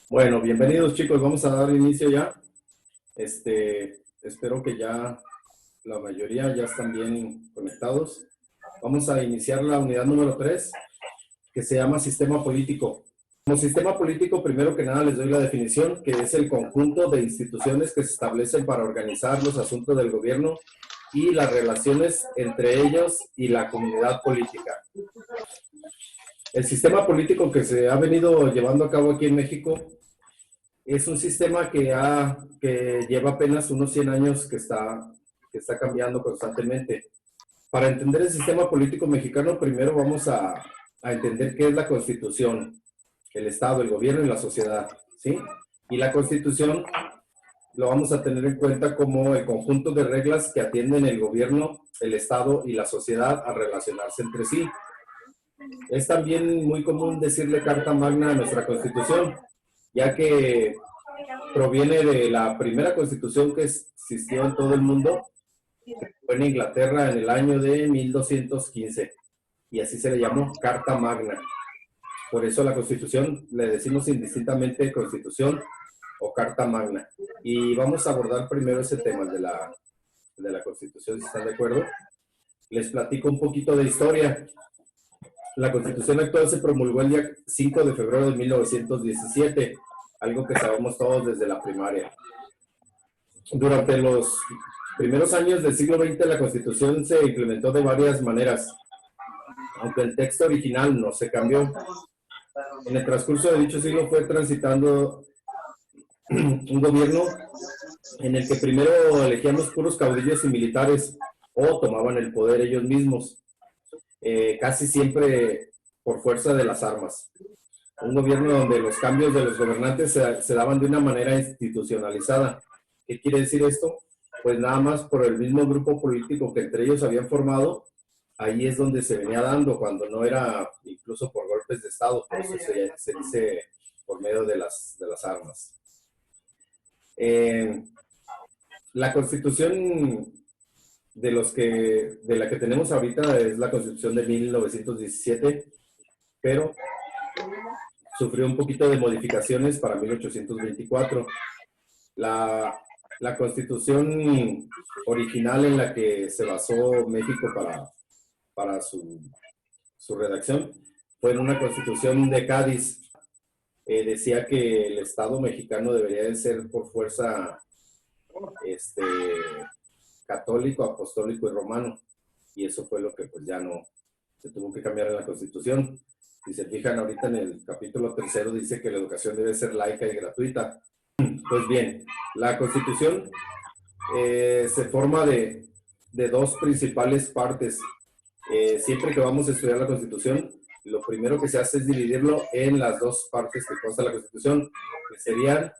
Bueno, bienvenidos chicos, vamos a dar inicio ya. Espero que ya la mayoría ya están bien conectados. Vamos a iniciar la unidad número 3, que se llama Sistema Político. Como sistema político, primero que nada les doy la definición, que es el conjunto de instituciones que se establecen para organizar los asuntos del gobierno y las relaciones entre ellos y la comunidad política. El sistema político que se ha venido llevando a cabo aquí en México es un sistema que lleva apenas unos 100 años que está cambiando constantemente. Para entender el sistema político mexicano, primero vamos a entender qué es la Constitución, el Estado, el gobierno y la sociedad, ¿sí? Y la Constitución lo vamos a tener en cuenta como el conjunto de reglas que atienden el gobierno, el Estado y la sociedad a relacionarse entre sí. Es también muy común decirle Carta Magna a nuestra Constitución, ya que proviene de la primera Constitución que existió en todo el mundo, que fue en Inglaterra en el año de 1215, y así se le llamó Carta Magna. Por eso la Constitución le decimos indistintamente Constitución o Carta Magna. Y vamos a abordar primero ese tema de la Constitución, si están de acuerdo. Les platico un poquito de historia. La Constitución actual se promulgó el día 5 de febrero de 1917, algo que sabemos todos desde la primaria. Durante los primeros años del siglo XX, la Constitución se implementó de varias maneras, aunque el texto original no se cambió. En el transcurso de dicho siglo fue transitando un gobierno en el que primero elegían los puros caudillos y militares o tomaban el poder ellos mismos, casi siempre por fuerza de las armas. Un gobierno donde los cambios de los gobernantes se daban de una manera institucionalizada. ¿Qué quiere decir esto? Pues nada más por el mismo grupo político que entre ellos habían formado, ahí es donde se venía dando, cuando no era incluso por golpes de Estado, por eso se dice por medio de las armas. La Constitución de la que tenemos ahorita es la Constitución de 1917, pero sufrió un poquito de modificaciones para 1824. La Constitución original en la que se basó México para su redacción fue en una Constitución de Cádiz. Decía que el Estado mexicano debería de ser por fuerza católico, apostólico y romano, y eso fue lo que pues ya no se tuvo que cambiar en la Constitución. Si se fijan ahorita en el capítulo 3 dice que la educación debe ser laica y gratuita. Pues bien, la Constitución se forma de dos principales partes. Siempre que vamos a estudiar la Constitución, lo primero que se hace es dividirlo en las dos partes que consta la Constitución, que serían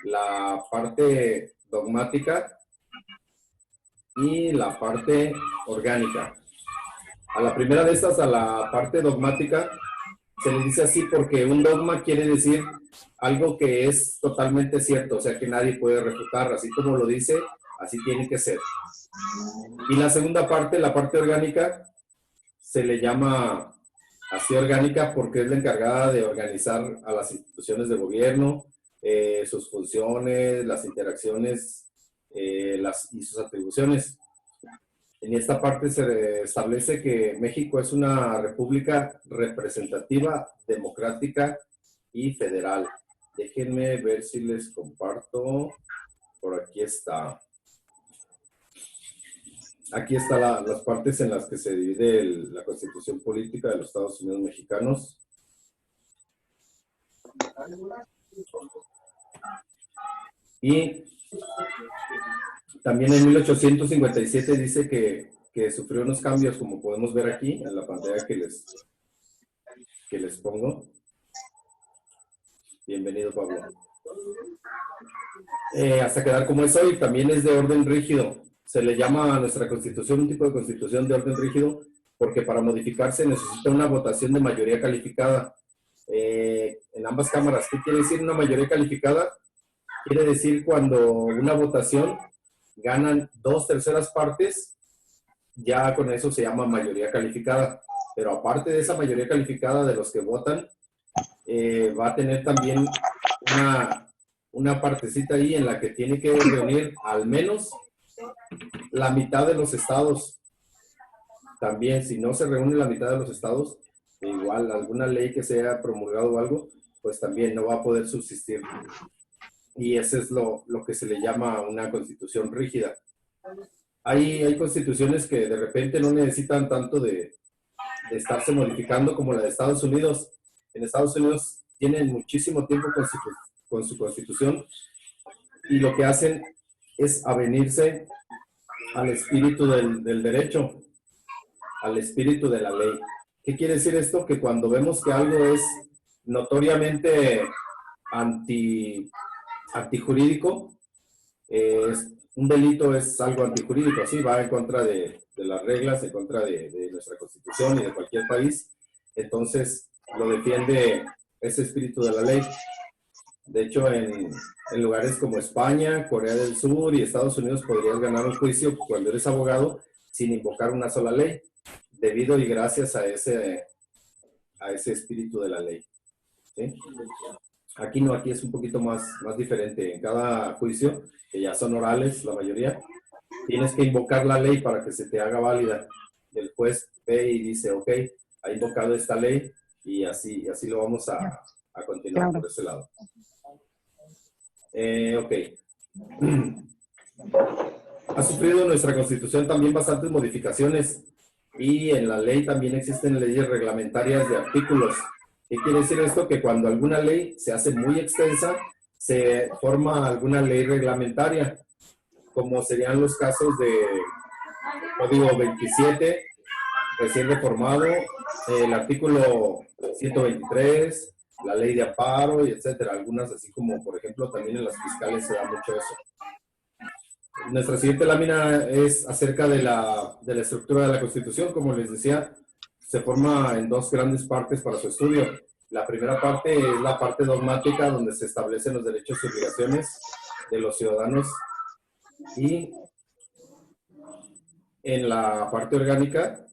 la parte dogmática y la parte orgánica. A la primera de estas, a la parte dogmática, se le dice así porque un dogma quiere decir algo que es totalmente cierto, o sea que nadie puede refutar, así como lo dice, así tiene que ser. Y la segunda parte, la parte orgánica, se le llama así orgánica porque es la encargada de organizar a las instituciones de gobierno, sus funciones, las interacciones y sus atribuciones. En esta parte se establece que México es una república representativa, democrática y federal. Déjenme ver si les comparto. Por aquí está. Aquí están las partes en las que se divide la Constitución Política de los Estados Unidos Mexicanos. Y también en 1857 dice que sufrió unos cambios, como podemos ver aquí en la pantalla que les pongo. Bienvenido, Pablo. Hasta quedar como es hoy, también es de orden rígido. Se le llama a nuestra Constitución un tipo de Constitución de orden rígido porque para modificarse necesita una votación de mayoría calificada. En ambas cámaras, ¿qué quiere decir una mayoría calificada? Quiere decir cuando una votación ganan 2/3 partes, ya con eso se llama mayoría calificada. Pero aparte de esa mayoría calificada de los que votan, va a tener también una partecita ahí en la que tiene que reunir al menos la mitad de los estados. También, si no se reúne la mitad de los estados, igual alguna ley que sea promulgado o algo, pues también no va a poder subsistir. Y ese es lo que se le llama una constitución rígida. Hay constituciones que de repente no necesitan tanto de estarse modificando como la de Estados Unidos. En Estados Unidos tienen muchísimo tiempo con su constitución y lo que hacen es avenirse al espíritu del derecho, al espíritu de la ley. ¿Qué quiere decir esto? Que cuando vemos que algo es notoriamente antijurídico, un delito es algo antijurídico, sí, va en contra de las reglas, en contra de nuestra Constitución y de cualquier país, entonces lo defiende ese espíritu de la ley. De hecho, en lugares como España, Corea del Sur y Estados Unidos podrías ganar un juicio cuando eres abogado sin invocar una sola ley, debido y gracias a ese espíritu de la ley. ¿Sí? Aquí no, aquí es un poquito más diferente. En cada juicio, que ya son orales la mayoría, tienes que invocar la ley para que se te haga válida. El juez ve y dice, ok, ha invocado esta ley y así lo vamos a continuar por ese lado. Ok. Ha sufrido nuestra Constitución también bastantes modificaciones y en la ley también existen leyes reglamentarias de artículos. ¿Qué quiere decir esto? Que cuando alguna ley se hace muy extensa, se forma alguna ley reglamentaria, como serían los casos de Código 27, recién reformado, el artículo 123, la ley de amparo, y etcétera. Algunas así como, por ejemplo, también en las fiscales se da mucho eso. Nuestra siguiente lámina es acerca de la estructura de la Constitución. Como les decía, se forma en dos grandes partes para su estudio. La primera parte es la parte dogmática, donde se establecen los derechos y obligaciones de los ciudadanos. Y en la parte orgánica,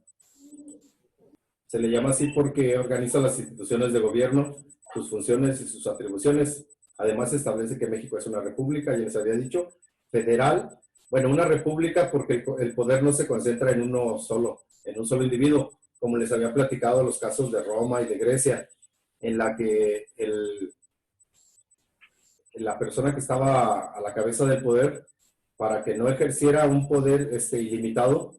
se le llama así porque organiza las instituciones de gobierno, sus funciones y sus atribuciones. Además, se establece que México es una república, ya les había dicho, federal. Bueno, una república porque el poder no se concentra en un solo individuo, como les había platicado los casos de Roma y de Grecia, en la que la persona que estaba a la cabeza del poder, para que no ejerciera un poder ilimitado,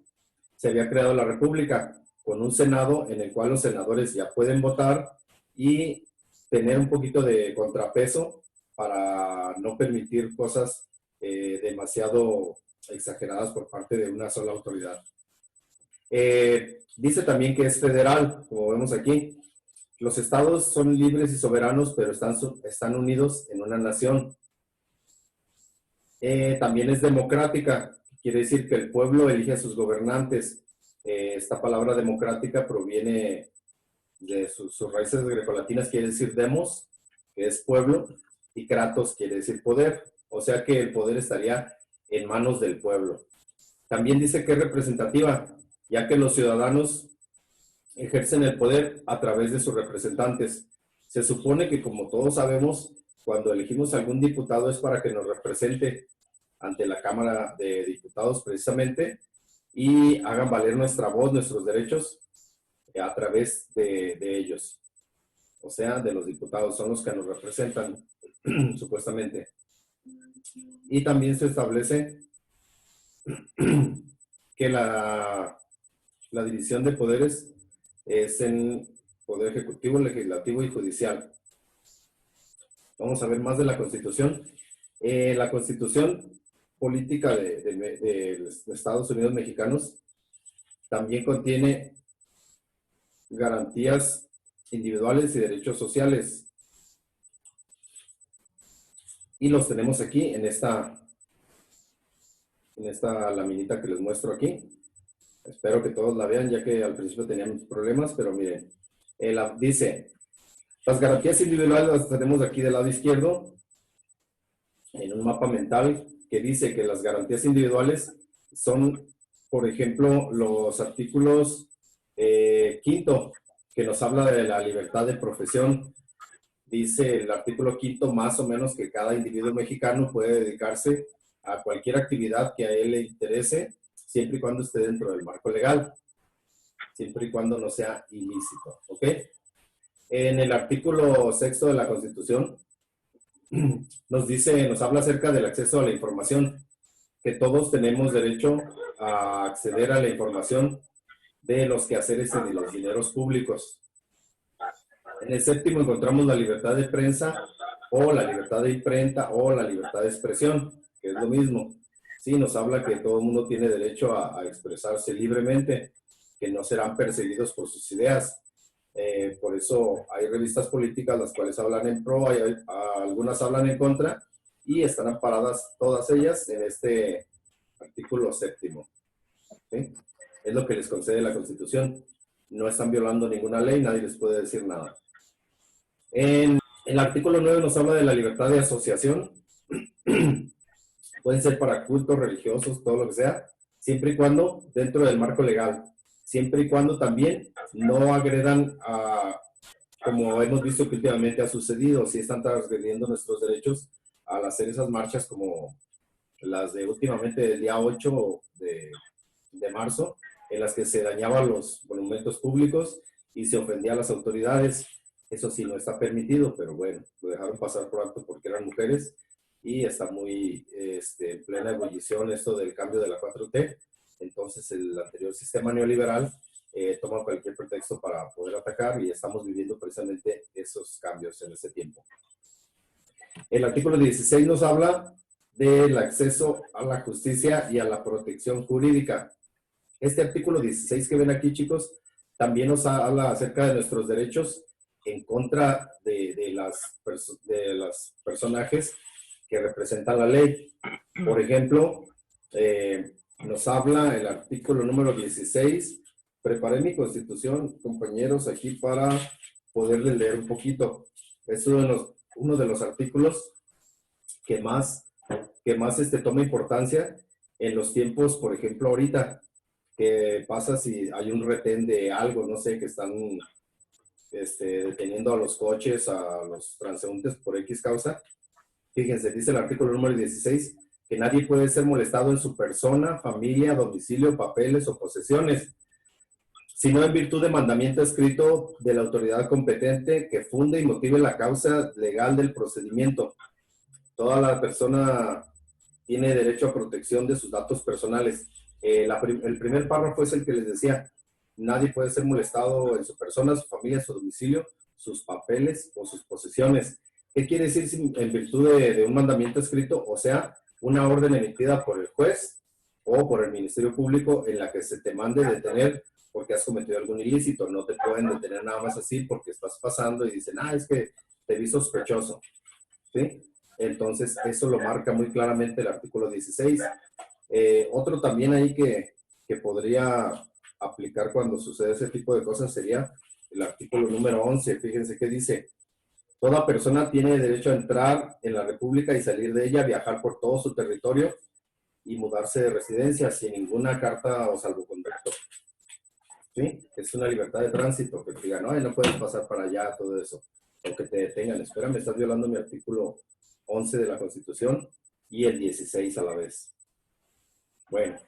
se había creado la república, con un Senado en el cual los senadores ya pueden votar y tener un poquito de contrapeso para no permitir cosas demasiado exageradas por parte de una sola autoridad. Dice también que es federal, como vemos aquí. Los estados son libres y soberanos, pero están unidos en una nación. También es democrática, quiere decir que el pueblo elige a sus gobernantes. Esta palabra democrática proviene de sus raíces grecolatinas, quiere decir demos, que es pueblo, y kratos quiere decir poder, o sea que el poder estaría en manos del pueblo. También dice que es representativa, ya que los ciudadanos ejercen el poder a través de sus representantes. Se supone que, como todos sabemos, cuando elegimos a algún diputado es para que nos represente ante la Cámara de Diputados precisamente, y hagan valer nuestra voz, nuestros derechos a través de ellos. O sea, de los diputados, son los que nos representan, supuestamente. Y también se establece que la división de poderes es en poder ejecutivo, legislativo y judicial. Vamos a ver más de la Constitución. La Constitución política de Estados Unidos mexicanos también contiene garantías individuales y derechos sociales. Y los tenemos aquí en esta laminita que les muestro aquí. Espero que todos la vean, ya que al principio teníamos problemas, pero miren, dice, las garantías individuales las tenemos aquí del lado izquierdo, en un mapa mental que dice que las garantías individuales son, por ejemplo, los artículos 5º, que nos habla de la libertad de profesión, dice el artículo 5 más o menos que cada individuo mexicano puede dedicarse a cualquier actividad que a él le interese, siempre y cuando esté dentro del marco legal, siempre y cuando no sea ilícito, ¿ok? En el artículo 6 de la Constitución nos habla acerca del acceso a la información, que todos tenemos derecho a acceder a la información de los quehaceres y de los dineros públicos. En el 7º encontramos la libertad de prensa o la libertad de imprenta o la libertad de expresión, que es lo mismo. Sí, nos habla que todo el mundo tiene derecho a expresarse libremente, que no serán perseguidos por sus ideas. Por eso hay revistas políticas las cuales hablan en pro, algunas hablan en contra, y están amparadas todas ellas en este artículo 7º. ¿Sí? Es lo que les concede la Constitución. No están violando ninguna ley, nadie les puede decir nada. En el artículo 9 nos habla de la libertad de asociación. Pueden ser para cultos religiosos, todo lo que sea, siempre y cuando dentro del marco legal. Siempre y cuando también no agredan a, como hemos visto que últimamente ha sucedido, si están transgrediendo nuestros derechos al hacer esas marchas como las de últimamente del día 8 de marzo, en las que se dañaban los monumentos públicos y se ofendía a las autoridades. Eso sí no está permitido, pero bueno, lo dejaron pasar por alto porque eran mujeres y está muy en plena ebullición esto del cambio de la 4T. Entonces el anterior sistema neoliberal toma cualquier pretexto para poder atacar y estamos viviendo precisamente esos cambios en este tiempo. El artículo 16 nos habla del acceso a la justicia y a la protección jurídica. Este artículo 16 que ven aquí, chicos, también nos habla acerca de nuestros derechos en contra de los personajes que representan la ley. Por ejemplo, nos habla el artículo número 16. Preparé mi constitución, compañeros, aquí para poderles leer un poquito. Es uno de los artículos que más toma importancia en los tiempos, por ejemplo, ahorita. ¿Qué pasa si hay un retén de algo? No sé, que están deteniendo a los coches, a los transeúntes por X causa. Fíjense, dice el artículo número 16, que nadie puede ser molestado en su persona, familia, domicilio, papeles o posesiones, sino en virtud de mandamiento escrito de la autoridad competente que funde y motive la causa legal del procedimiento. Toda la persona tiene derecho a protección de sus datos personales. El primer párrafo es el que les decía, nadie puede ser molestado en su persona, su familia, su domicilio, sus papeles o sus posesiones. ¿Qué quiere decir en virtud de un mandamiento escrito? O sea, una orden emitida por el juez o por el Ministerio Público en la que se te mande detener porque has cometido algún ilícito. No te pueden detener nada más así porque estás pasando y dicen, es que te vi sospechoso. ¿Sí? Entonces, eso lo marca muy claramente el artículo 16. Otro también ahí que podría aplicar cuando sucede ese tipo de cosas sería el artículo número 11. Fíjense qué dice. Toda persona tiene derecho a entrar en la República y salir de ella, viajar por todo su territorio y mudarse de residencia sin ninguna carta o salvoconducto. ¿Sí? Es una libertad de tránsito, que te digan, no puedes pasar para allá, todo eso. O que te detengan, espérame, estás violando mi artículo 11 de la Constitución y el 16 a la vez. Bueno,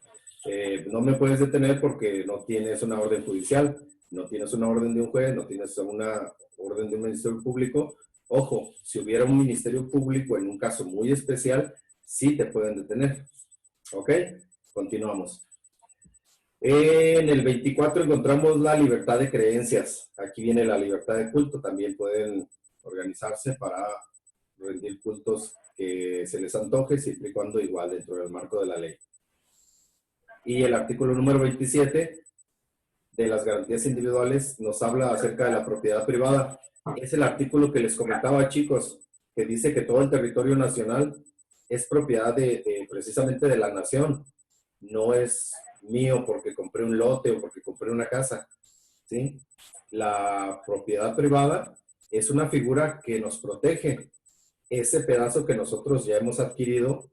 no me puedes detener porque no tienes una orden judicial, no tienes una orden de un juez, no tienes una orden de un ministerio público. Ojo, si hubiera un ministerio público en un caso muy especial, sí te pueden detener. ¿Ok? Continuamos. En el 24 encontramos la libertad de creencias. Aquí viene la libertad de culto. También pueden organizarse para rendir cultos que se les antoje, siempre y cuando igual dentro del marco de la ley. Y el artículo número 27 de las garantías individuales nos habla acerca de la propiedad privada. Es el artículo que les comentaba, chicos, que dice que todo el territorio nacional es propiedad precisamente de la nación. No es mío porque compré un lote o porque compré una casa. ¿Sí? La propiedad privada es una figura que nos protege. Ese pedazo que nosotros ya hemos adquirido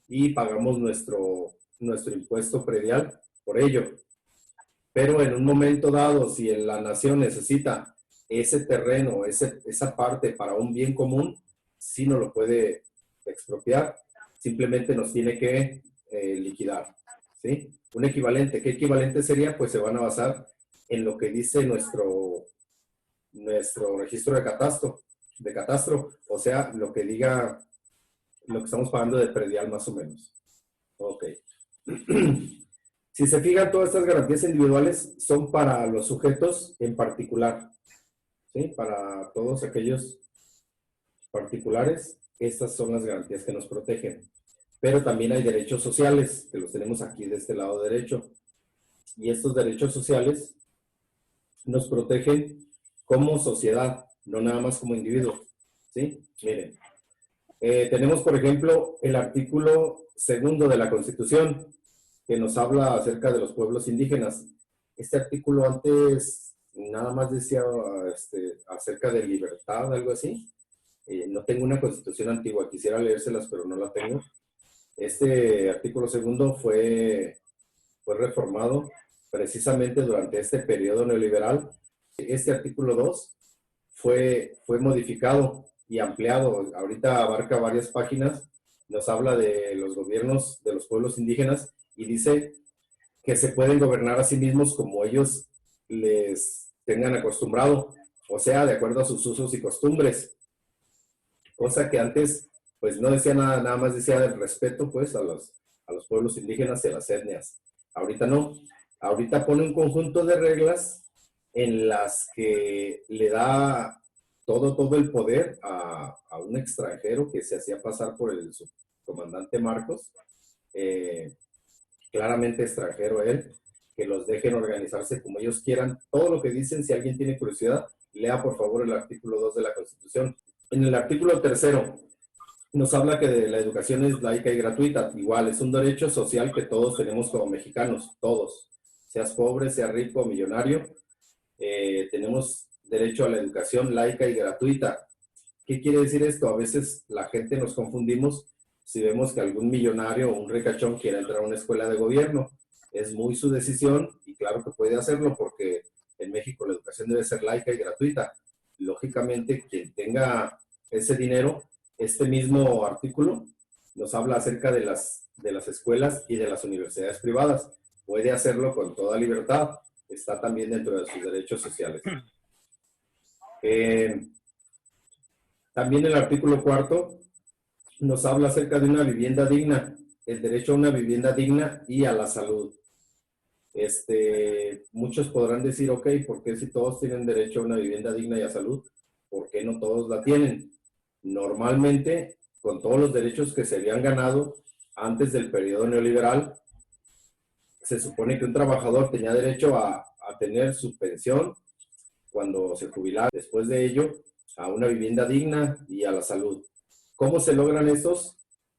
y pagamos nuestro impuesto predial por ello. Pero en un momento dado, si la nación necesita ese terreno, esa parte para un bien común, sí no lo puede expropiar, simplemente nos tiene que liquidar, ¿sí? Un equivalente, ¿qué equivalente sería? Pues se van a basar en lo que dice nuestro registro de catastro, o sea, lo que diga, lo que estamos pagando de predial más o menos. Ok. Si se fijan, todas estas garantías individuales son para los sujetos en particular, ¿sí? Para todos aquellos particulares, estas son las garantías que nos protegen. Pero también hay derechos sociales, que los tenemos aquí de este lado derecho. Y estos derechos sociales nos protegen como sociedad, no nada más como individuo, ¿sí? Miren, tenemos, por ejemplo, el artículo 2 de la Constitución, que nos habla acerca de los pueblos indígenas. Este artículo antes nada más decía acerca de libertad, algo así. No tengo una Constitución antigua, quisiera leérselas, pero no la tengo. Este artículo 2 fue reformado precisamente durante este periodo neoliberal. Este artículo 2 fue modificado y ampliado. Ahorita abarca varias páginas. Nos habla de los gobiernos de los pueblos indígenas y dice que se pueden gobernar a sí mismos como ellos les tengan acostumbrado, o sea, de acuerdo a sus usos y costumbres. Cosa que antes, pues no decía nada, nada más decía del respeto, pues, a los pueblos indígenas y a las etnias. Ahorita no. Ahorita pone un conjunto de reglas en las que le da todo el poder a un extranjero que se hacía pasar por el subcomandante Marcos, claramente extranjero él, que los dejen organizarse como ellos quieran. Todo lo que dicen, si alguien tiene curiosidad, lea por favor el artículo 2 de la Constitución. En el artículo 3 nos habla que la educación es laica y gratuita. Igual, es un derecho social que todos tenemos como mexicanos, todos. Seas pobre, seas rico o millonario, tenemos derecho a la educación laica y gratuita. ¿Qué quiere decir esto? A veces la gente nos confundimos si vemos que algún millonario o un ricachón quiere entrar a una escuela de gobierno. Es muy su decisión y claro que puede hacerlo porque en México la educación debe ser laica y gratuita. Lógicamente, quien tenga ese dinero, este mismo artículo nos habla acerca de las escuelas y de las universidades privadas. Puede hacerlo con toda libertad. Está también dentro de sus derechos sociales. También el artículo 4 nos habla acerca de una vivienda digna, el derecho a una vivienda digna y a la salud. Muchos podrán decir, ok, ¿por qué si todos tienen derecho a una vivienda digna y a salud? ¿Por qué no todos la tienen? Normalmente, con todos los derechos que se habían ganado antes del periodo neoliberal, se supone que un trabajador tenía derecho a tener su pensión cuando se jubilara. Después de ello, a una vivienda digna y a la salud. ¿Cómo se logran estos?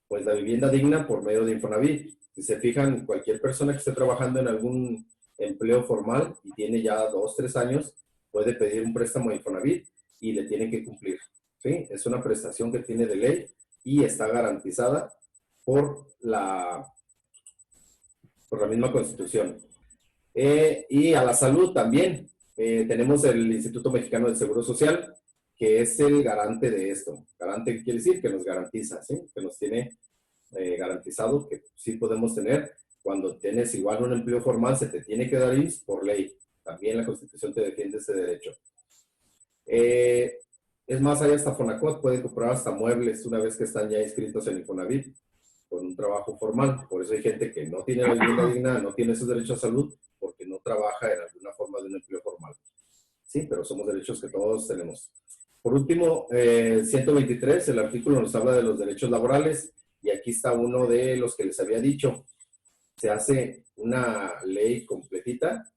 Pues la vivienda digna por medio de Infonavit. Si se fijan, cualquier persona que esté trabajando en algún empleo formal y tiene ya 2, 3 años, puede pedir un préstamo de Infonavit y le tienen que cumplir. ¿Sí? Es una prestación que tiene de ley y está garantizada por la misma Constitución. Y a la salud también. Tenemos el Instituto Mexicano del Seguro Social, que es el garante de esto. Garante quiere decir que nos garantiza, ¿sí? Que nos tiene garantizado que sí podemos tener. Cuando tienes igual un empleo formal, se te tiene que dar IMSS por ley. También la Constitución te defiende ese derecho. Es más, hay hasta Fonacot, pueden comprar hasta muebles una vez que están ya inscritos en Infonavit con un trabajo formal. Por eso hay gente que no tiene la vivienda digna, no tiene esos derechos a salud, porque no trabaja en alguna forma de un empleo formal. Sí, pero somos derechos que todos tenemos. Por último, 123, el artículo nos habla de los derechos laborales, y aquí está uno de los que les había dicho. Se hace una ley completita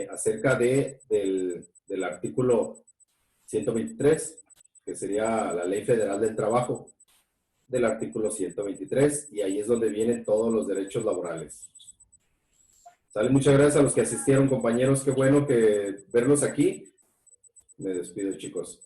acerca del artículo 123, que sería la Ley Federal del Trabajo, del artículo 123, y ahí es donde vienen todos los derechos laborales. ¿Sale? Muchas gracias a los que asistieron, compañeros. Qué bueno que verlos aquí. Me despido, chicos.